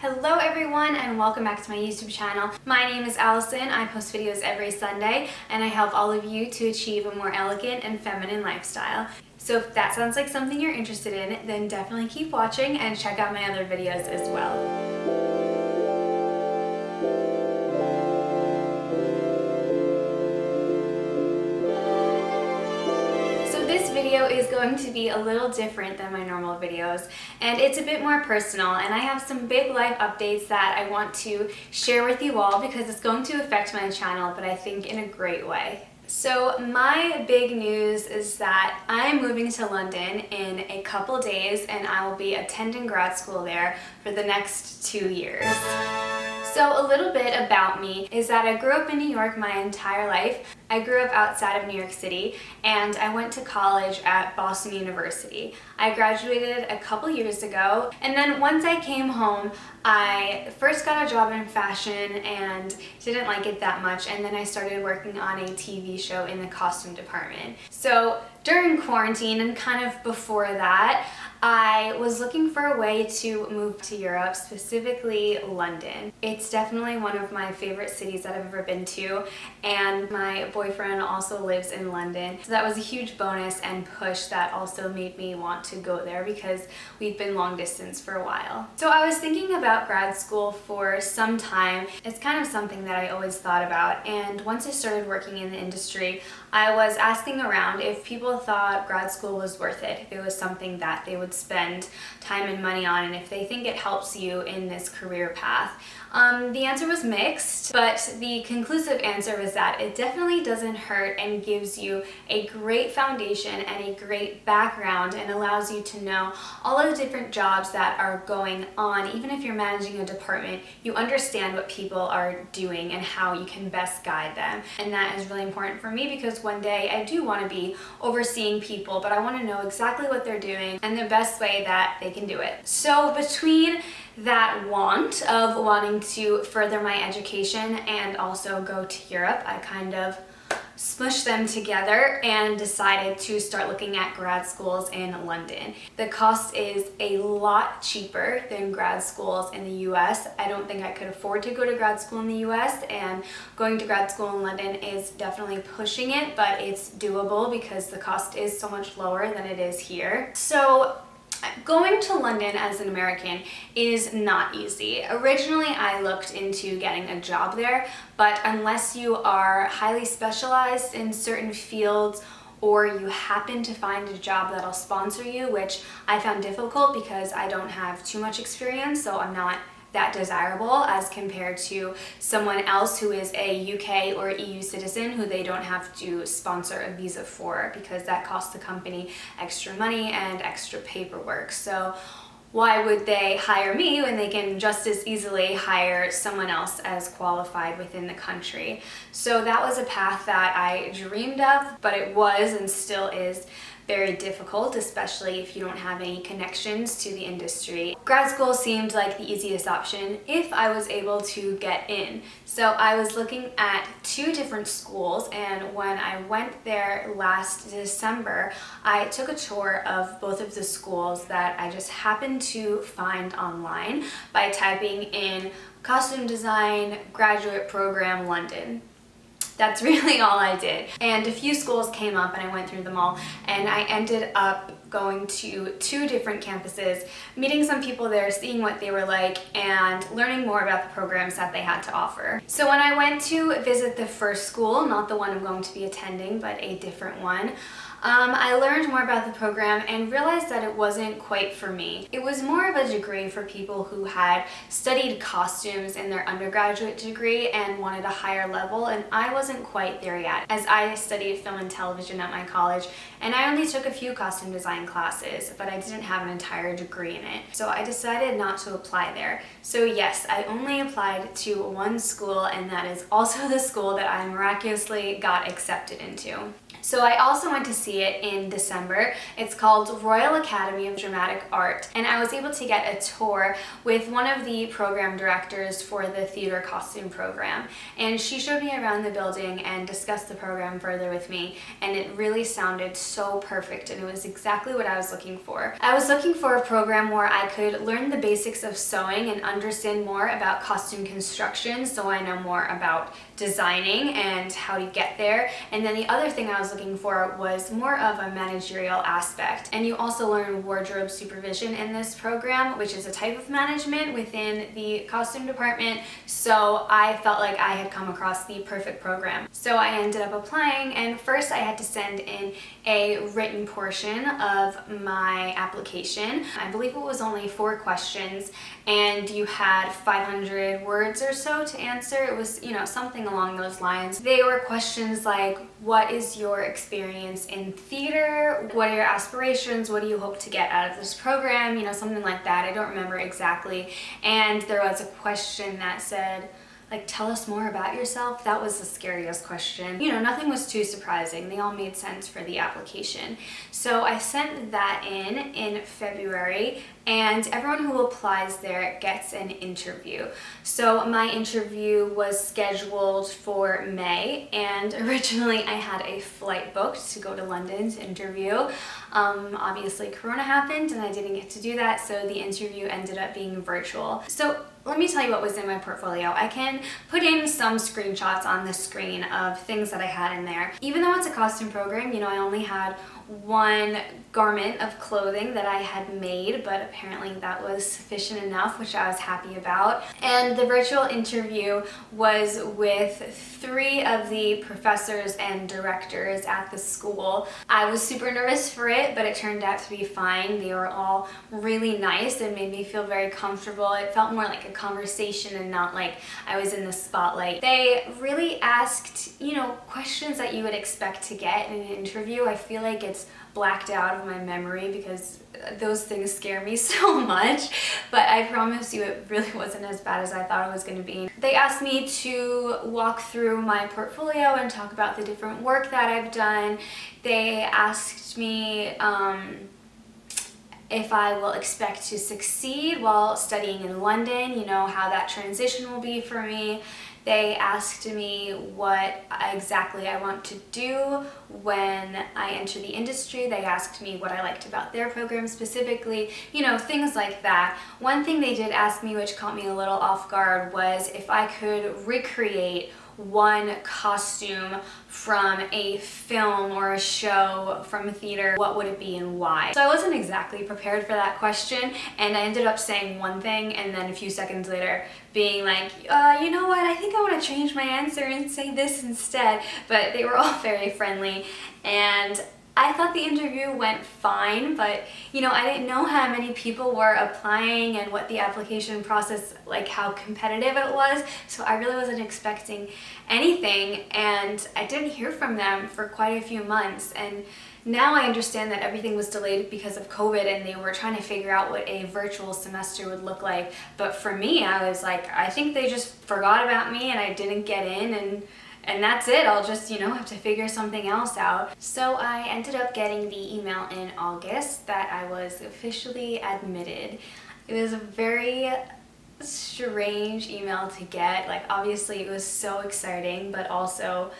Hello everyone and welcome back to my YouTube channel. My name is Allison. I post videos every Sunday and I help all of you to achieve a more elegant and feminine lifestyle. So if that sounds like something you're interested in, then definitely keep watching and check out my other videos as well. This video is going to be a little different than my normal videos, and it's a bit more personal, and I have some big life updates that I want to share with you all because it's going to affect my channel, but I think in a great way. So my big news is that I'm moving to London in a couple days and I will be attending grad school there for the next 2 years. So a little bit about me is that I grew up in New York my entire life. I grew up outside of New York City and I went to college at Boston University. I graduated a couple years ago, and then once I came home, I first got a job in fashion and didn't like it that much, and then I started working on a TV show in the costume department. So during quarantine and kind of before that, I was looking for a way to move to Europe, specifically London. It's definitely one of my favorite cities that I've ever been to, and my boyfriend also lives in London. So that was a huge bonus and push that also made me want to go there because we've been long distance for a while. So I was thinking about grad school for some time. It's kind of something that I always thought about, and once I started working in the industry, I was asking around if people thought grad school was worth it, if it was something that they would spend time and money on, and if they think it helps you in this career path. The answer was mixed, but the conclusive answer was that it definitely doesn't hurt and gives you a great foundation and a great background and allows you to know all of the different jobs that are going on. Even if you're managing a department, you understand what people are doing and how you can best guide them. And that is really important for me because one day I do want to be overseeing people, but I want to know exactly what they're doing and the best way that they can do it. So between that want of wanting to further my education and also go to Europe, I kind of smushed them together and decided to start looking at grad schools in London. The cost is a lot cheaper than grad schools in the US. I don't think I could afford to go to grad school in the US, and going to grad school in London is definitely pushing it, but it's doable because the cost is so much lower than it is here. So going to London as an American is not easy. Originally, I looked into getting a job there, but unless you are highly specialized in certain fields or you happen to find a job that'll sponsor you, which I found difficult because I don't have too much experience, so I'm not that desirable as compared to someone else who is a UK or EU citizen who they don't have to sponsor a visa for, because that costs the company extra money and extra paperwork. So why would they hire me when they can just as easily hire someone else as qualified within the country? So that was a path that I dreamed of, but it was and still is very difficult, especially if you don't have any connections to the industry. Grad school seemed like the easiest option if I was able to get in. So I was looking at 2 different schools, and when I went there last December, I took a tour of both of the schools that I just happened to find online by typing in costume design graduate program London. That's really all I did. And a few schools came up and I went through them all, and I ended up going to 2 different campuses, meeting some people there, seeing what they were like, and learning more about the programs that they had to offer. So when I went to visit the first school, not the one I'm going to be attending, but a different one, I learned more about the program and realized that it wasn't quite for me. It was more of a degree for people who had studied costumes in their undergraduate degree and wanted a higher level, and I wasn't quite there yet, as I studied film and television at my college, and I only took a few costume design classes, but I didn't have an entire degree in it. So I decided not to apply there. So yes, I only applied to 1 school, and that is also the school that I miraculously got accepted into. So I also went to see it in December. It's called Royal Academy of Dramatic Art, and I was able to get a tour with one of the program directors for the theater costume program, and she showed me around the building and discussed the program further with me, and it really sounded so perfect, and it was exactly what I was looking for. I was looking for a program where I could learn the basics of sewing and understand more about costume construction, so I know more about designing and how to get there. And then the other thing I was looking for was more of a managerial aspect. And you also learn wardrobe supervision in this program, which is a type of management within the costume department. So I felt like I had come across the perfect program. So I ended up applying, and first I had to send in a written portion of my application. I believe it was only 4 questions, and you had 500 words or so to answer. It was, something along those lines. They were questions like, what is your experience in theater? What are your aspirations? What do you hope to get out of this program? Something like that. I don't remember exactly. And there was a question that said, tell us more about yourself. That was the scariest question. Nothing was too surprising. They all made sense for the application. So I sent that in February, and everyone who applies there gets an interview. So my interview was scheduled for May, and originally I had a flight booked to go to London to interview. Obviously Corona happened and I didn't get to do that, so the interview ended up being virtual. So let me tell you what was in my portfolio. I can put in some screenshots on the screen of things that I had in there. Even though it's a costume program, I only had one garment of clothing that I had made, but apparently that was sufficient enough, which I was happy about. And the virtual interview was with 3 of the professors and directors at the school. I was super nervous for it, but it turned out to be fine. They were all really nice and made me feel very comfortable. It felt more like a conversation and not like I was in the spotlight. They really asked, questions that you would expect to get in an interview. I feel like it's blacked out of my memory because those things scare me so much, but I promise you it really wasn't as bad as I thought it was going to be. They asked me to walk through my portfolio and talk about the different work that I've done. They asked me if I will expect to succeed while studying in London, how that transition will be for me. They asked me what exactly I want to do when I enter the industry. They asked me what I liked about their program specifically, things like that. One thing they did ask me, which caught me a little off guard, was if I could recreate one costume from a film or a show from a theater, what would it be and why? So I wasn't exactly prepared for that question, and I ended up saying one thing and then a few seconds later being like, you know what, I think I want to change my answer and say this instead. But they were all very friendly, and I thought the interview went fine, but I didn't know how many people were applying and what the application process, how competitive it was, so I really wasn't expecting anything, and I didn't hear from them for quite a few months. And now I understand that everything was delayed because of COVID and they were trying to figure out what a virtual semester would look like. But for me, I was like, I think they just forgot about me and I didn't get in, and that's it. I'll just, have to figure something else out. So I ended up getting the email in August that I was officially admitted. It was a very strange email to get. Obviously it was so exciting, but also,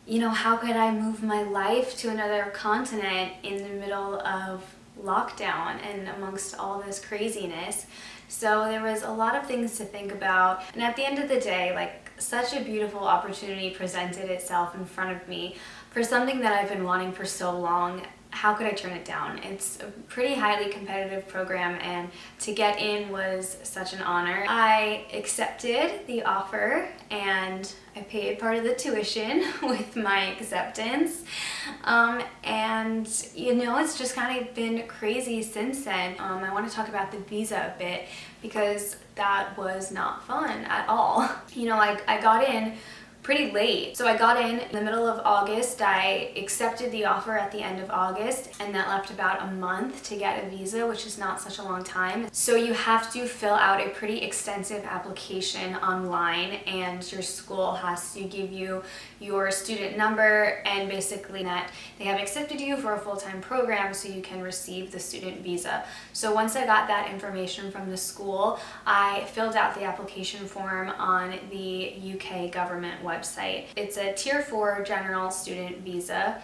how could I move my life to another continent in the middle of lockdown and amongst all this craziness? So there was a lot of things to think about, and at the end of the day, such a beautiful opportunity presented itself in front of me for something that I've been wanting for so long. How could I turn it down? It's a pretty highly competitive program, and to get in was such an honor. I accepted the offer and I paid part of the tuition with my acceptance. And it's just kind of been crazy since then. I want to talk about the visa a bit because that was not fun at all. I got in pretty late. So I got in the middle of August. I accepted the offer at the end of August, and that left about a month to get a visa, which is not such a long time. So you have to fill out a pretty extensive application online, and your school has to give you your student number and basically that they have accepted you for a full-time program so you can receive the student visa. So once I got that information from the school, I filled out the application form on the UK government website. It's a Tier 4 general student visa,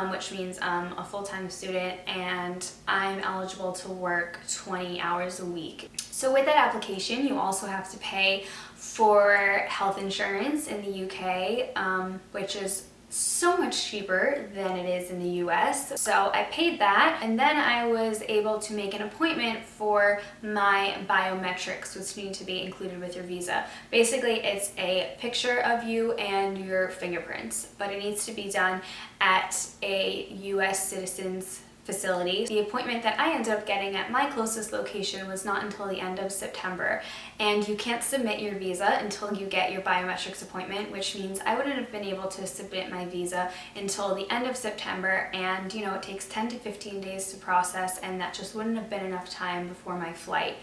which means I'm a full-time student and I'm eligible to work 20 hours a week. So with that application, you also have to pay for health insurance in the UK, which is so much cheaper than it is in the US. So I paid that, and then I was able to make an appointment for my biometrics, which need to be included with your visa. Basically, it's a picture of you and your fingerprints, but it needs to be done at a US citizen's facility. The appointment that I ended up getting at my closest location was not until the end of September, and you can't submit your visa until you get your biometrics appointment, which means I wouldn't have been able to submit my visa until the end of September, and you know, it takes 10 to 15 days to process, and that just wouldn't have been enough time before my flight.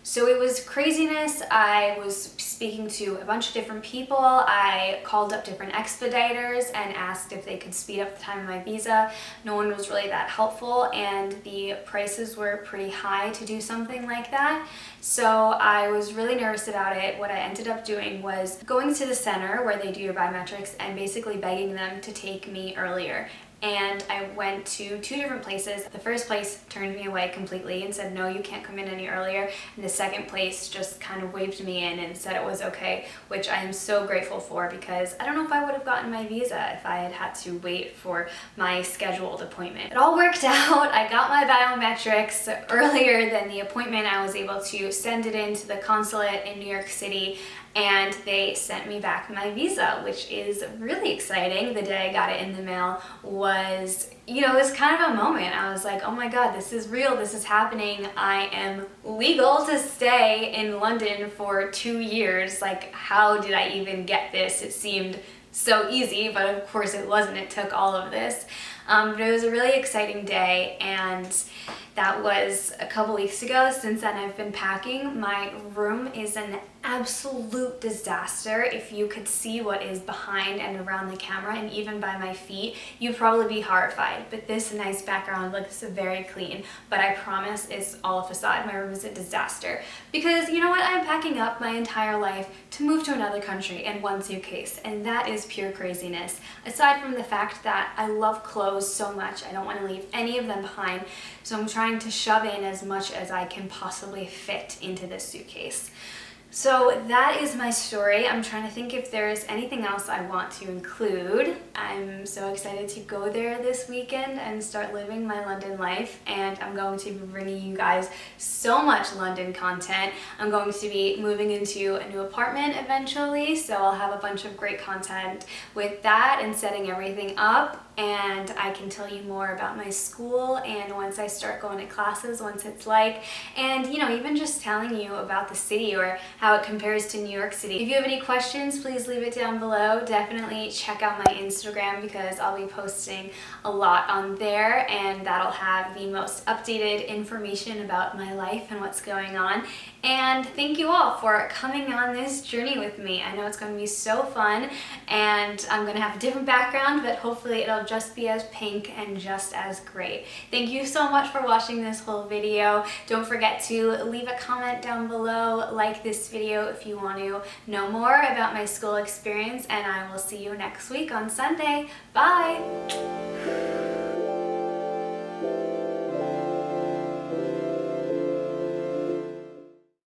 So it was craziness. I was speaking to a bunch of different people. I called up different expediters and asked if they could speed up the time of my visa. No one was really that helpful, and the prices were pretty high to do something like that. So I was really nervous about it. What I ended up doing was going to the center where they do your biometrics and basically begging them to take me earlier. And I went to 2 different places. The first place turned me away completely and said, no, you can't come in any earlier. And the second place just kind of waved me in and said it was okay, which I am so grateful for, because I don't know if I would have gotten my visa if I had had to wait for my scheduled appointment. It all worked out. I got my biometrics earlier than the appointment. I was able to send it in to the consulate in New York City, and they sent me back my visa, which is really exciting. The day I got it in the mail was, you know, it was kind of a moment. I was like, oh my God, this is real, this is happening. I am legal to stay in London for 2 years. Like, how did I even get this? It seemed so easy, but of course it wasn't. It took all of this. But it was a really exciting day, and that was a couple weeks ago. Since then I've been packing. My room is an absolute disaster. If you could see what is behind and around the camera and even by my feet, you'd probably be horrified. But this nice background looks very clean, but I promise it's all a facade. My room is a disaster because, you know what, I'm packing up my entire life to move to another country in 1 suitcase, and that is pure craziness. Aside from the fact that I love clothes so much, I don't want to leave any of them behind, so I'm trying to shove in as much as I can possibly fit into this suitcase. So that is my story. I'm trying to think if there's anything else I want to include. I'm so excited to go there this weekend and start living my London life, and I'm going to be bringing you guys so much London content. I'm going to be moving into a new apartment eventually, so I'll have a bunch of great content with that and setting everything up. And I can tell you more about my school and once I start going to classes, once it's like, and you know, even just telling you about the city or how it compares to New York City. If you have any questions, please leave it down below. Definitely check out my Instagram because I'll be posting a lot on there, and that'll have the most updated information about my life and what's going on. And thank you all for coming on this journey with me. I know it's going to be so fun, and I'm going to have a different background, but hopefully it'll just be as pink and just as great. Thank you so much for watching this whole video. Don't forget to leave a comment down below, like this video if you want to know more about my school experience, and I will see you next week on Sunday. Bye!